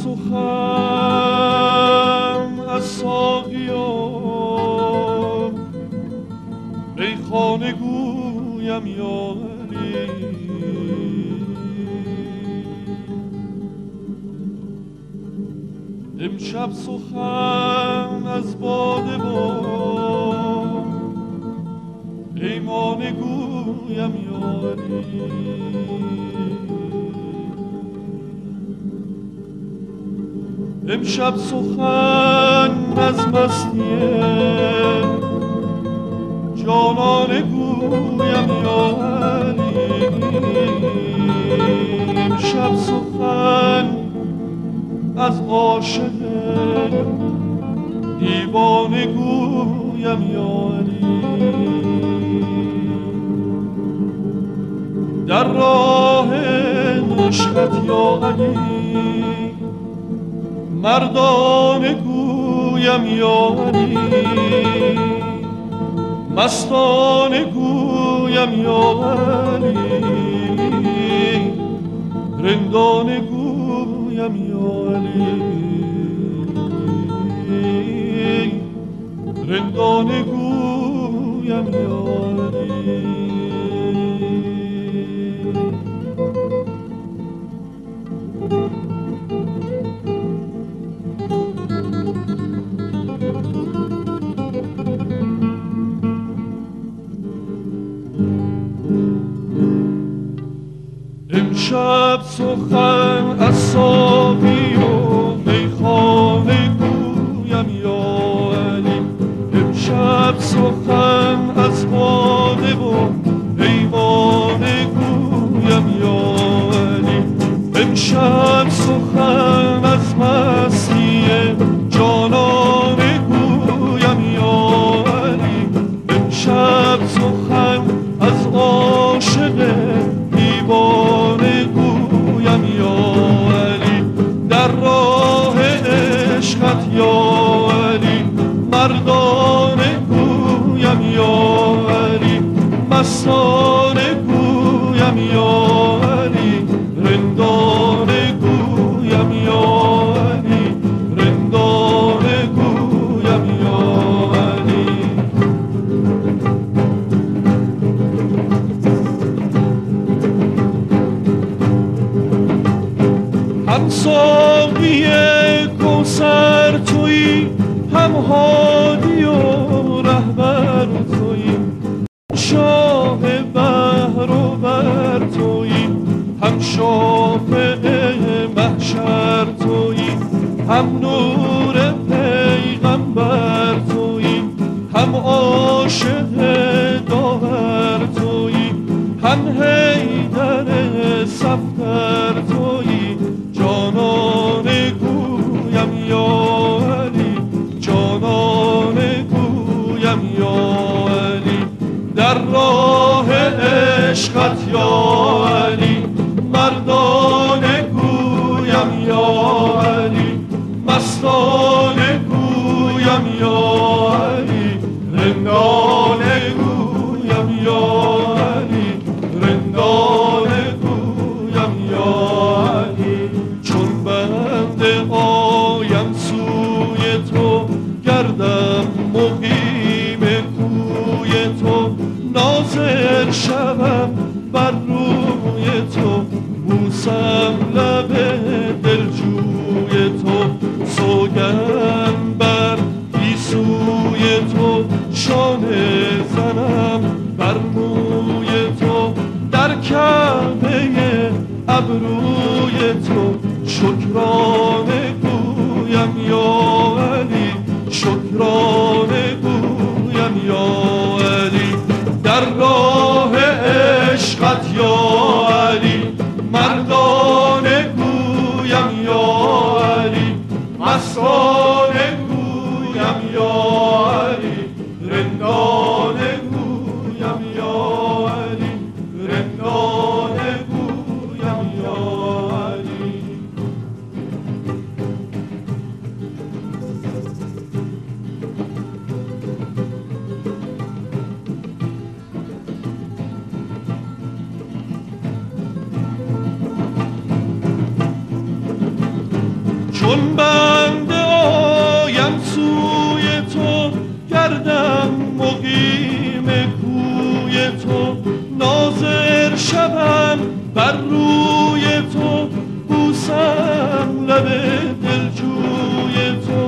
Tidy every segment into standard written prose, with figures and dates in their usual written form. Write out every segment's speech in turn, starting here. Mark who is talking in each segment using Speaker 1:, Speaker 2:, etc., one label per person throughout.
Speaker 1: سخن از ساقیا ای خانه گویم یا علی امشب سخن از باده و پیمانه گویم یا علی امشب سخن از مستی جانانه گویم یا علی امشب سخن از عاشق دیوانه گویم یا علی در راه عشقت یا علی مردانه گویم یا علی مستانه گویم یا علی رندانه گویم یا علی رندانه گویم یا علی امشب سخن از ساقی و میخانه گویم یا علی امشب سخن از باده و پیمانه گویم یا علی امشب سخن از مستی جانانه گویم یا علی امشب سخن از عاشق دیوانه گویم یا علی در راه عشقت یا علی مردانه گویم یا علی مستانه گویم یا علی رندانه گویم یا علی رندانه گویم یا علی هم ساقی کوثر تویی هم هادی و رهبر تویی شاه بحر و بر تویی هم شافع محشر تویی هم نور پیغمبر تویی هم عاشق داور تویی هم حیدر صفدر تویی جانانه گویم یا علی جانانه گویم یا علی در راه عشقت یا علی مردانه گویم یا علی مستانه گویم یا علی رندانه گویم یا علی رندانه گویم یا علی چون بنده آیم سوی تو گردم مقیم کوی تو ناظر شوم بر روی تو بوسم لب دلجوی تو سوگند بر گیسوی تو شانه زنم بر موی تو در کعبه ابروی تو شکرانه گویم یا علی شکرانه گویم یا علی در راه عشقت یا علی مردانه گویم یا علی مستانه گویم یا علی رندانه گویم یا علی رندانه گویم یا علی بنده آیم سوی تو، گردم مقیم کوی تو، ناظر شوم بر روی تو، بوسم لب دلجوی تو،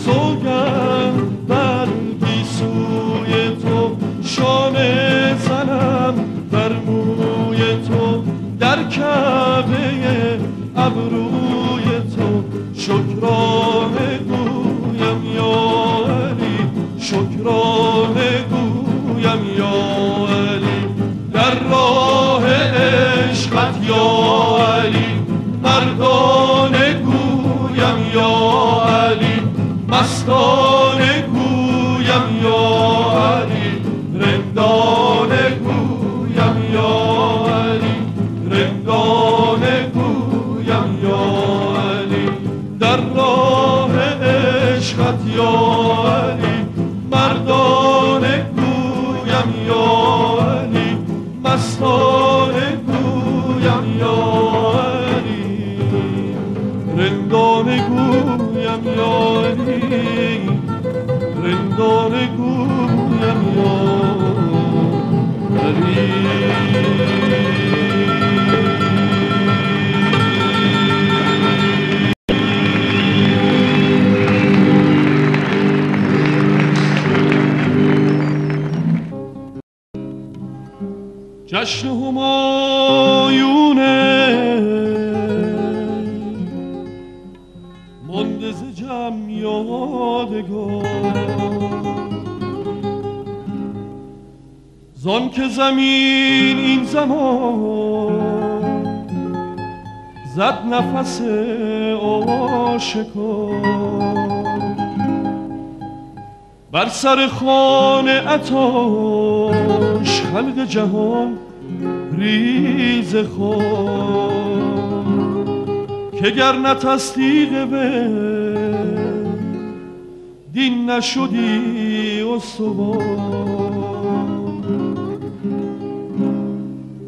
Speaker 1: سوگند بر گیسوی تو، شانه زنم بر موی تو، در کعبه ابروی تو، شکرانه گویم یا علی، شکرانه گویم یا علی، در راه عشقت یا علی، مردانه گویم یا علی، مستانه گویم یا علی، رندانه گویم یا علی، رندانه گویم یا علی، در راه عشقت یا علی، مردانه گویم یا علی، مستانه گویم یا علی، رندانه گویم یا علی، رندانه گویم یا علی. جشن همایونه مانده ز جمع یادگار، زان که زمین این زمان زد نفس آشکار، بر سر خانه عطاش خلق جهان ریز خور، که گر نه تصدیق به دین نشدی استوار،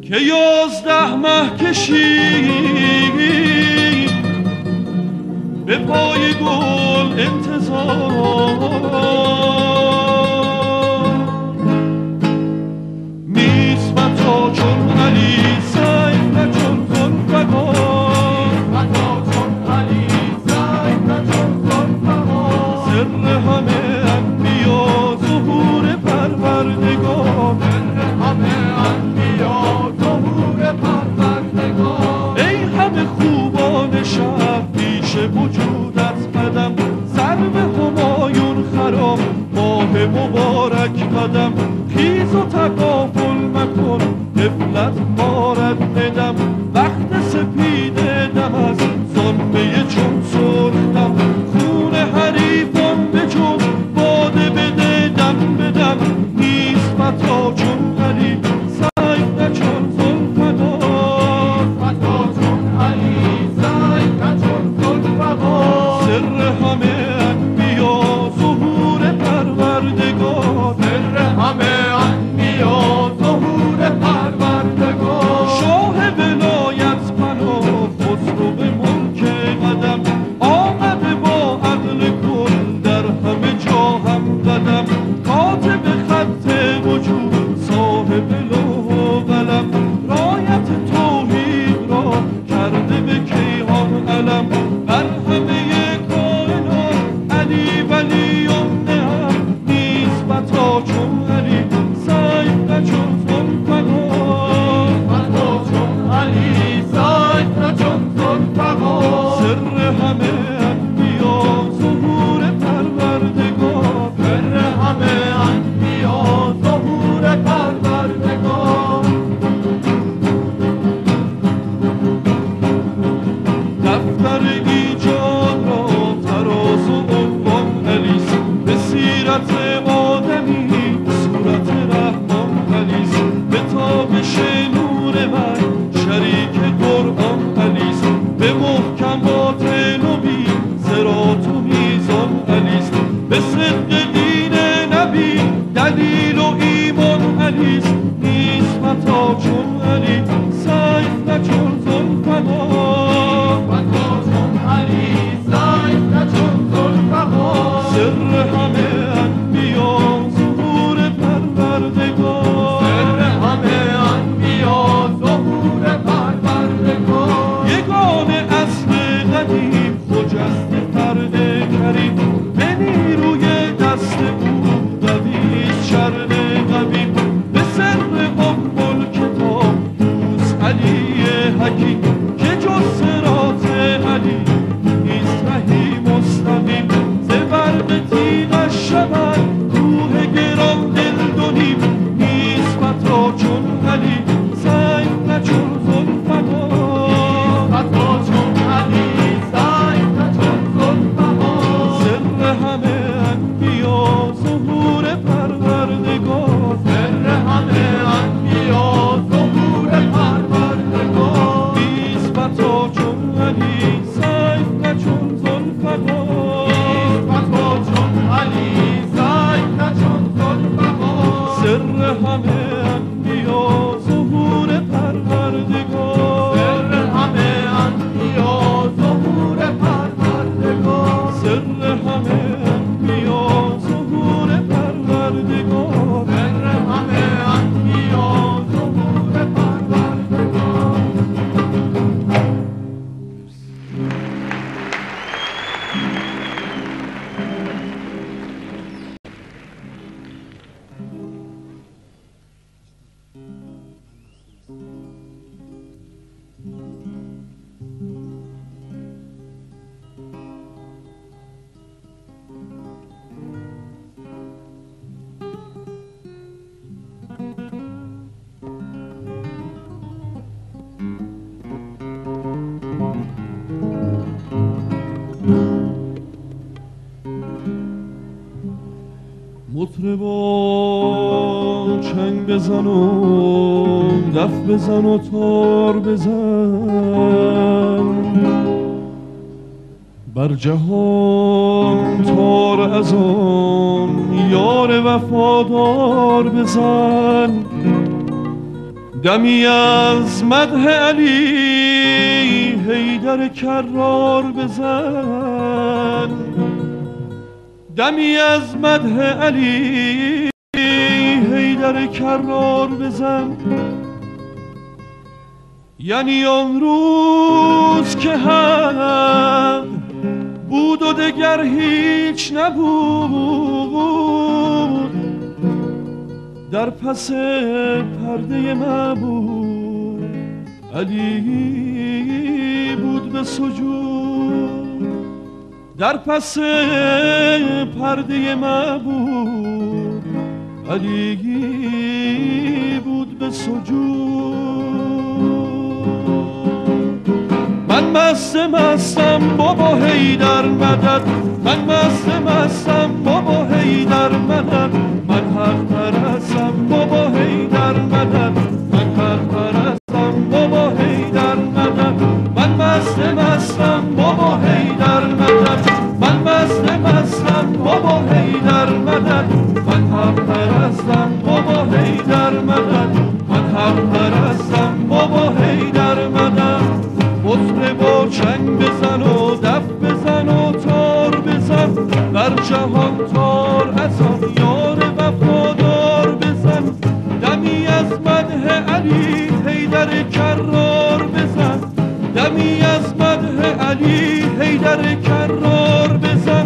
Speaker 1: که 11 مه کشید به پای گل انتظار، نیسبتا چون علی سیف نه چون ذوالفقار، نیسبتا چون علی سیف نه چون ذوالفقار، سر همه انبیا ظهور پروردگار، سر همه انبیا ظهور پروردگار، ای همه خوبان شب پیش وجودت قدم، سرو همایون خرام ماه مبارک قدم، خیز و تغافل مکن غفلت مارد ندم، وقت سپید دم از زانبه چون سرخدم، خون حریفان بجو باده بده دم بدم، نیسبتا چون علی سیف نه چون ذوالفقار، نیسبتا چون علی سیف نه چون ذوالفقار، سر همه انبیا ظهور پروردگار، سر همه انبیا ظهور پروردگار، شاه ولایت پناه خسرو به ملک قدم، آمده با عدل کل در همه جا هم قدم، کاتب خط وجود صاحب لوح و قلم، رایت توحید را کرده به کیهان علم، بر همه کائنات علی ولی نعم، نیسبتا چون علی سیف نه چون ذوالفقار، نیسبتا چون علی سیف نه چون ذوالفقار، سر همه انبیا ظهور پروردگار، سر همه انبیا ظهور پروردگار، دفتر ایجاد را تراز و عنوان علیست، به سیرت آدمی صورت رحمان علیست، به تابش نور من شریک قرآن علیست، به محکمات نبی صراط و میزان علیست، به صدق دین نبی دلیل و ایمان علیست، نیسبتا چون علی سیف نه چون ذوالفقار، نیسبتا چون علی سیف همه انبیا ظهور پروردگار
Speaker 2: سر همه انبیا ظهور پروردگار
Speaker 1: سر همه انبیا ظهور پروردگار
Speaker 2: سر همه انبیا ظهور پروردگار
Speaker 1: مطربا چنگ بزن و دف بزن و تار بزن بر جهان تار از آن یار وفادار بزن دمی از مدح علی حیدر کرار بزن دمی از مدح علی حیدر کرار بزن یعنی آن روز که حق بود و دگر هیچ نبود در پس پرده معبود علی بود به سجود در پس پرده معبود علی بود به سجود من مستم بابا حیدر مدد من مستم بابا حیدر مدد من حق پرستم بابا حیدر مدد من حق پرستم بابا حیدر مدد من مستم بابا حیدر مدد من مستم بابا حیدر مدد من حق پرستم بابا حیدر مدد من حق پرستم بابا حیدر مدد مطربا چنگ بزن و دف بزن و تار بزن بر جهان تار از آن یار وفادار بزن دمی از مدح علی حیدر کرار بزن دمی از مدح علی حیدر کرار بزن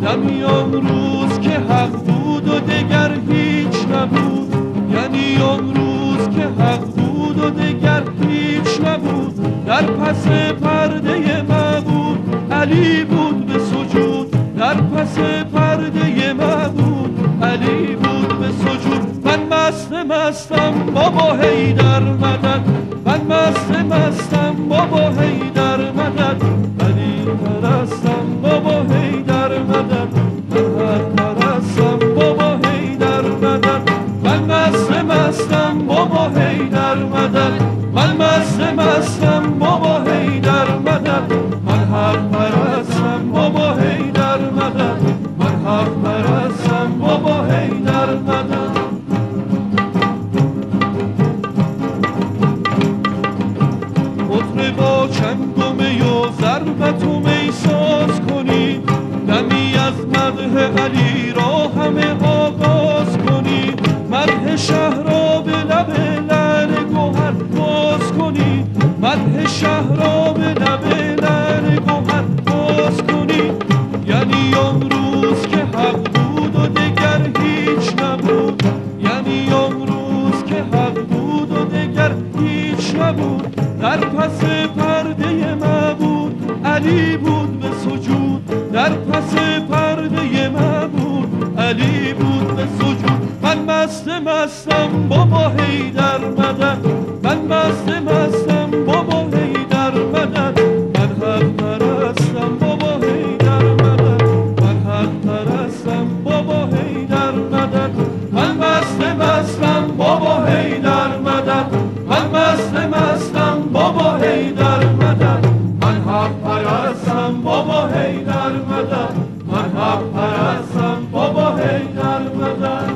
Speaker 1: دمی آن روز که حق بود و دگر هیچ نبود یعنی آن روز که حق بود و دگر هیچ نبود در پس پرده معبود علی بود به سجود در پس پرده معبود علی بود به سجود من مستم بابا حیدر مدد من مستم بابا حیدر مدد علی پرستم بابا حیدر مدد من حق پرستم بابا حیدر مدد من مستم بابا حیدر مدد من مستم بابا حیدر مدد من حق پرستم بابا حیدر مدد من حق پرستم بابا حیدر مدد مطربا چنگ و می و ضربت و می ساز کنی دمی از مدح علی را همه آغاز کنی مدح شهر را به لب لعل گوهر باز کنی مدح شهر را به لب لعل گوهر باز کنی یعنی آن روز که حق بود و دگر هیچ نبود یعنی آن روز که حق بود و دگر هیچ نبود در پس پرده معبود علی بود به سجود در پس پرده معبود علی بود به سجود من مستم بابا حیدر مدد من مستم بابا حیدر مدد من حق پرستم بابا حیدر مدد من حق پرستم بابا حیدر مدد من مستم بابا حیدر مدد من مستم بابا حیدر مدد من حق پرستم بابا حیدر مدد من حق پرستم بابا حیدر مدد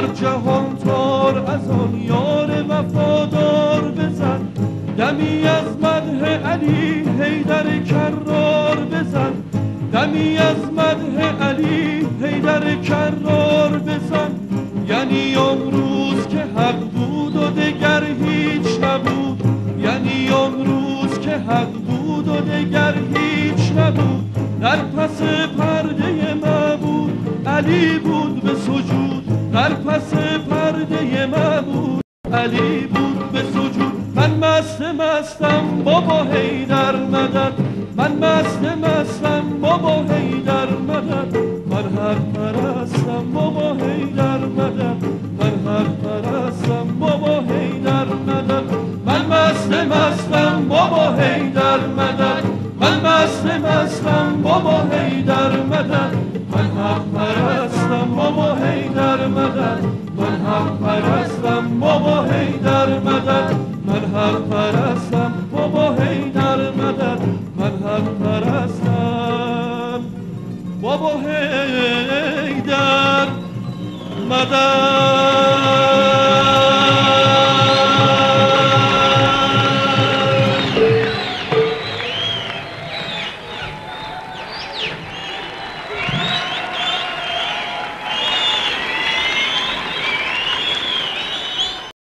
Speaker 1: در جهان تار از آن یار وفادار بزن، دمی از مدح علی حیدر کرار بزن، دمی از مدح علی حیدر کرار بزن. یعنی آن روز که حق بود و دگر هیچ نبود، یعنی آن روز که حق بود و دگر هیچ نبود. در پس پرده معبود علی بود به سجود، در پس پرده معبود علی بود به سجود. من مستم بابا حیدر مدد، من مستم بابا حیدر مدد، من حق پرستم بابا حیدر مدد، من حق پرستم بابا حیدر مدد. من مستم بابا حیدر مدد، من مستم بابا حیدر مدد، من حق پرستم بابا حیدر مدد، من حق پرستم بابا حیدر مدد، من حق پرستم بابا حیدر مدد، من حق پرستم بابا حیدر مدد.